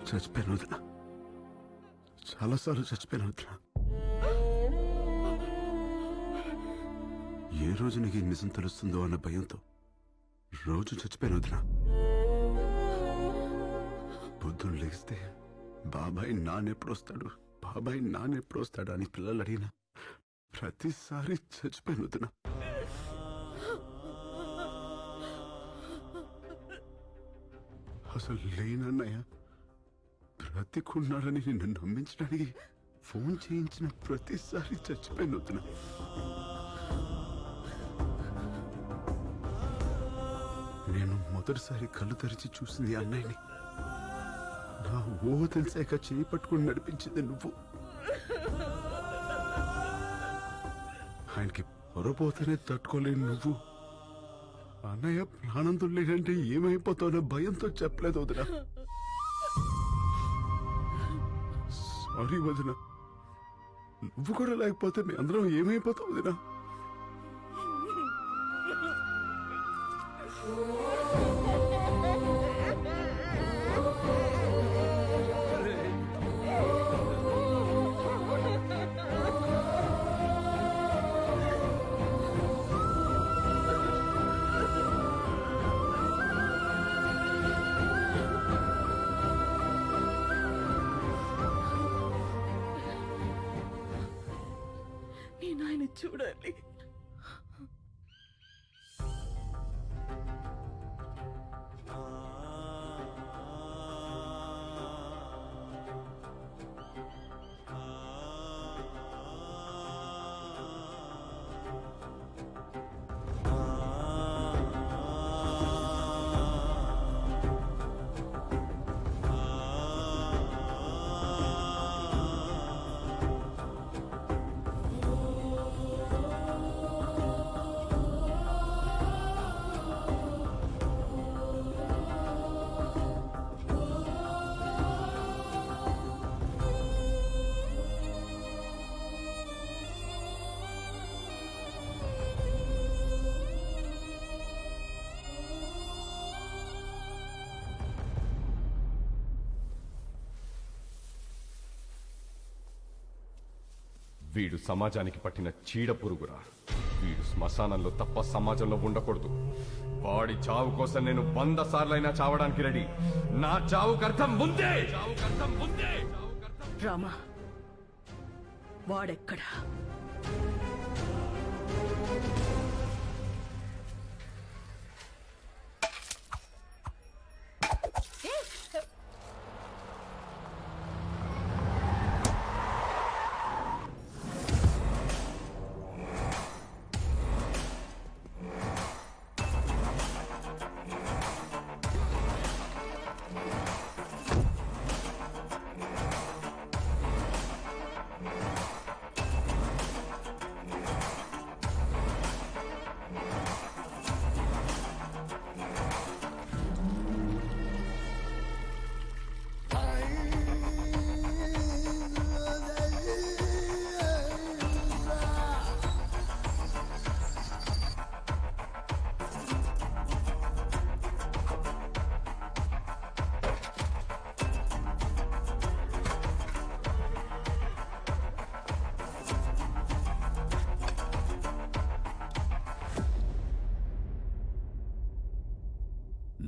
చచ్చిపోయాను వదిన, చాలాసార్లు చచ్చిపోయాను వదిన. ఏ రోజు నీకు ఈ నిజం తెలుస్తుందో అన్న భయంతో రోజు చచ్చిపోయాను వదిన. పొద్దున్న లేస్తే బాబాయ్ నాన్నెప్పుడు వస్తాడు, బాబాయ్ నాన్నెప్పుడు వస్తాడు అని పిల్లలు అడిగినా ప్రతిసారి చచ్చిపోయాను వదిన. అసలు లేనన్నయ్య బ్రతికున్నాడని నిన్ను నమ్మించడానికి ఫోన్ చేయించిన ప్రతిసారి చచ్చిపోయాను వదిన. నేను మొదటిసారి కళ్ళు తెరిచి చూసింది అన్నయ్యని. నా తెలిసాక చేయి పట్టుకుని నడిపించింది నువ్వు. ఆయనకి పొరపోతేనే తట్టుకోలేని నువ్వు అన్నయ్య ప్రాణంతో లేదంటే ఏమైపోతావో భయంతో చెప్పలేదు వదిన. సారీ వదిన, నువ్వు కూడా లేకపోతే మీ అందరం ఏమైపోతావు వదిన. నేను ఆయన చూడాలి. వీడు సమాజానికి పట్టిన చీడ పురుగురా. వీడు శ్మశానంలో తప్ప సమాజంలో ఉండకూడదు. వాడి చావు కోసం నేను 100 సార్లైనా చావడానికి రెడీ. నా చావుకు అర్థం ముందే. రామా, వాడెక్కడా?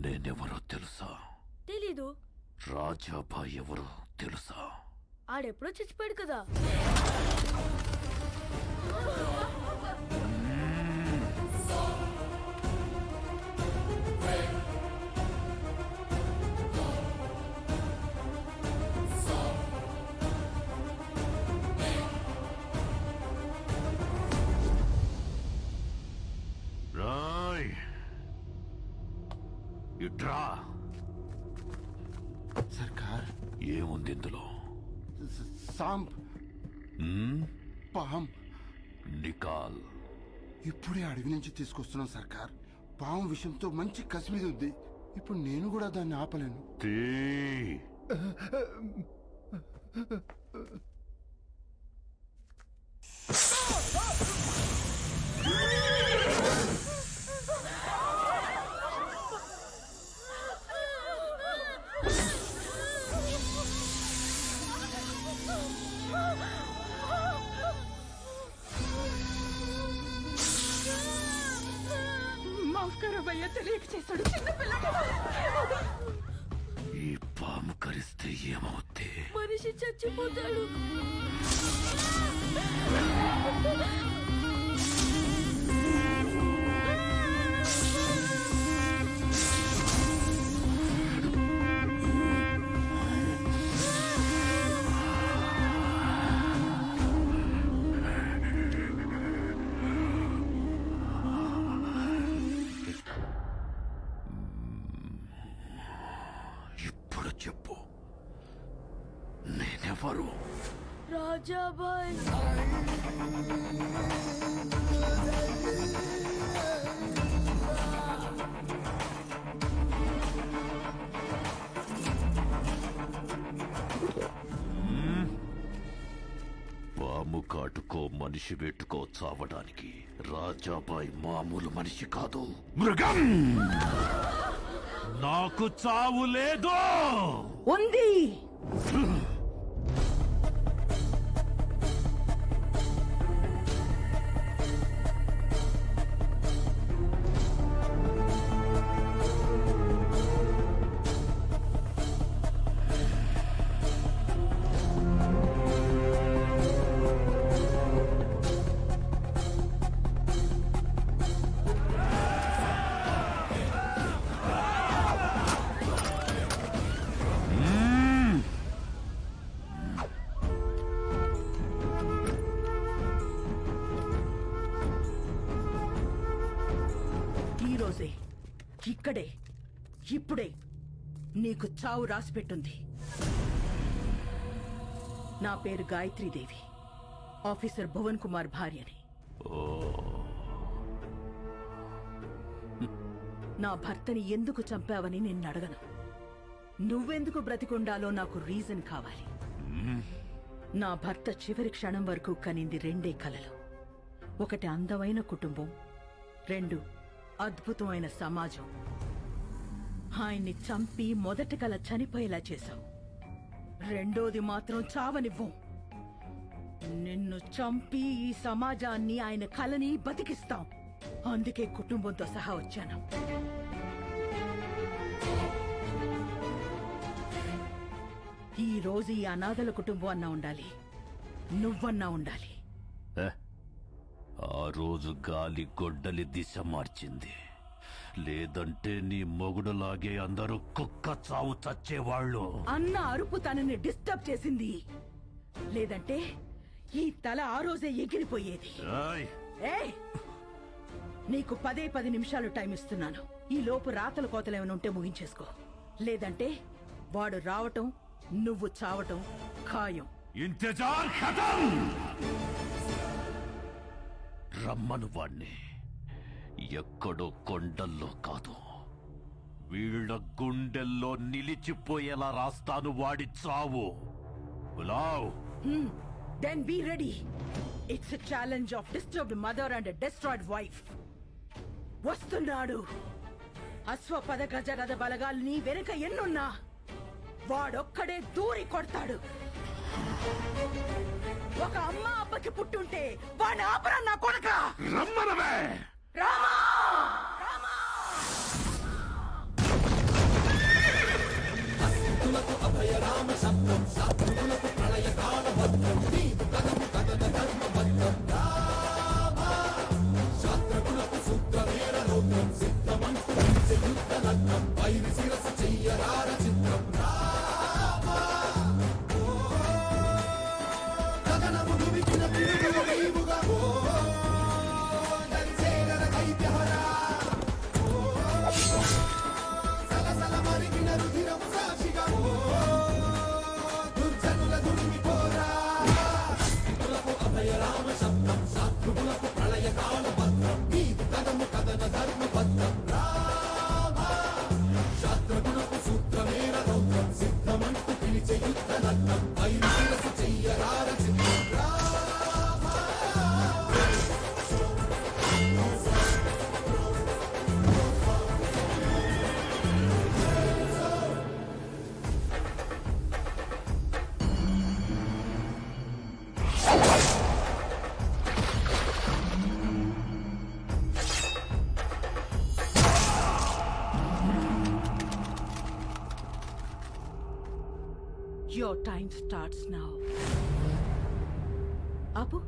నేనెవరో తెలుసా? తెలీదు. రాజాబాయ్ ఎవరో తెలుసా? ఆడెప్పుడో చచ్చిపోయాడు కదా. రాయ్ ఇట్రా. సర్కార్, ఏముంది ఇందులో? సాంప్, పాం. నికాల్. ఇప్పుడే అడవి నుంచి తీసుకొస్తున్నాం సర్కార్. పాము విషయంతో మంచి కసి మీద ఉంది. ఇప్పుడు నేను కూడా దాన్ని ఆపలేను. తీ. ఏమైనా తెలియక చేశాడు చిన్నపిల్లడు. ఈ పాము కరిస్తే ఏమవుద్ది? మనిషి చచ్చిపోతాడు. ఇప్పుడు చెప్పు, నేనెవరు? రాజాబాయ్. పాము కాటుకో మనిషి పెట్టుకో చావడానికి రాజాబాయ్ మామూలు మనిషి కాదు, మృగం. నాకు చావు లేదు. ఉంది. ఇక్కడే ఇప్పుడే నీకు చావు రాసిపెట్టుంది. నా పేరు గాయత్రీదేవి, ఆఫీసర్ భువన్ కుమార్ భార్యని. నా భర్తని ఎందుకు చంపావని నిన్ను అడగను. నువ్వెందుకు బ్రతికుండాలో నాకు రీజన్ కావాలి. నా భర్త చివరి క్షణం వరకు కనింది రెండే కలలు. ఒకటి అందమైన కుటుంబం, రెండు అద్భుతమైన సమాజం. ఆయన్ని చంపి మొదటి కల చనిపోయేలా చేశావు, రెండోది మాత్రం చావనివ్వం. నిన్ను చంపి ఈ సమాజాన్ని, ఆయన కలని బతికిస్తాం. అందుకే కుటుంబంతో సహా వచ్చాను. ఈ రోజు ఈ అనాథల కుటుంబం అన్నా ఉండాలి, నువ్వన్నా ఉండాలి. ఆ రోజు గాలి గొడ్డలి దిశ మార్చింది. లేదంటే నీ మొగుడులాగే అందరూ కుక్క చావు చచ్చేవాళ్ళు. అన్న అరుపు తనని డిస్టర్బ్ చేసింది, లేదంటే ఈ తల ఆ రోజే ఎగిరిపోయేది. ఏయ్, నీకు 10 నిమిషాలు టైం ఇస్తున్నాను. ఈ లోపు రాతల కోతలేమైనా ఉంటే ముగించేసుకో, లేదంటే వాడు రావటం నువ్వు చావటం ఖాయం. ఇంతజార్ ఖతం. రమ్మను వాణ్ణి. ఎక్కడో కొండల్లో కాదు, వీళ్ళ గుండెల్లో నిలిచిపోయేలా రాస్తాను వాడి చావు. బులావ్. Then be ready. It's a challenge of disturbed mother and a destroyed wife. వస్తున్నాడు. అశ్వపద గజరథ బలగాలు నీ వెనుక ఎన్నున్నా వాడొక్కడే దూరి కొడతాడు. ఒక అమ్మ అబ్బకి పుట్టుంటే వాడిని ఆపరా నా కొడక. రమ్మనవే. Rama! Your time starts now. ఆపు.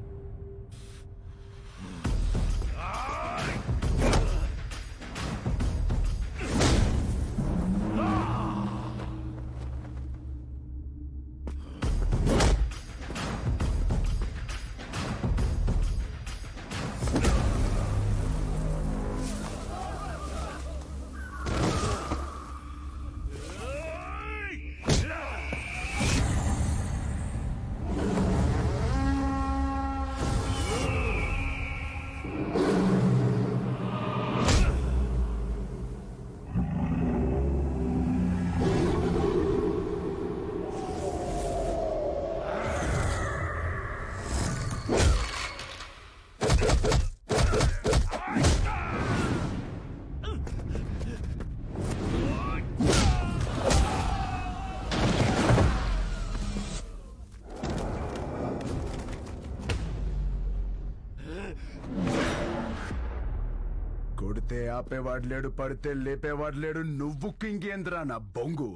కొడితే ఆపేవాడు లేడు, పడితే లేపేవాడు లేడు. నువ్వు కింగేంద్రా నా బొంగు,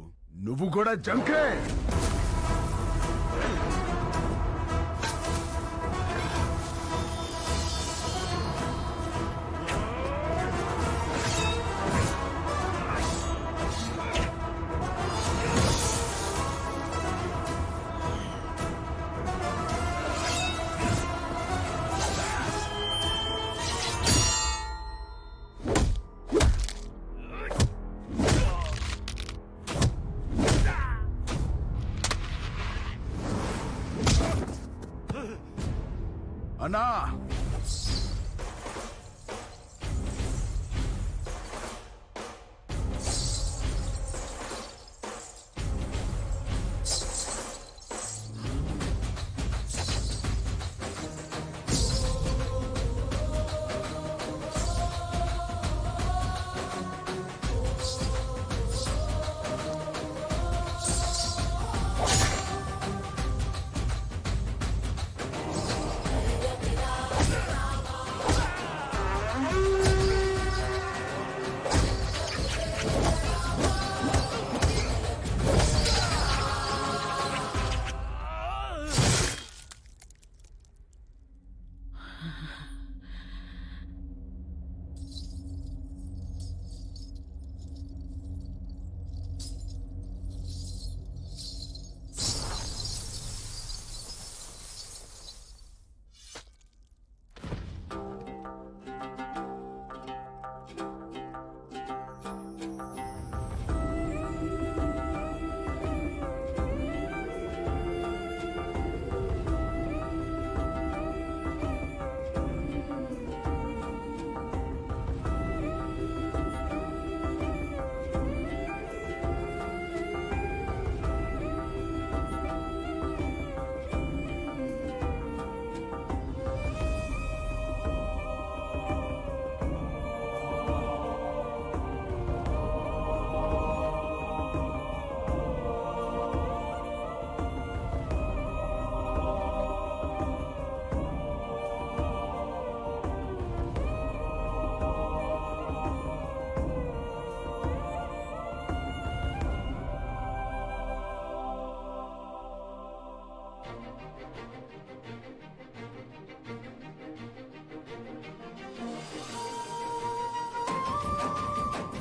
నువ్వు కూడా జంకే. అన్నా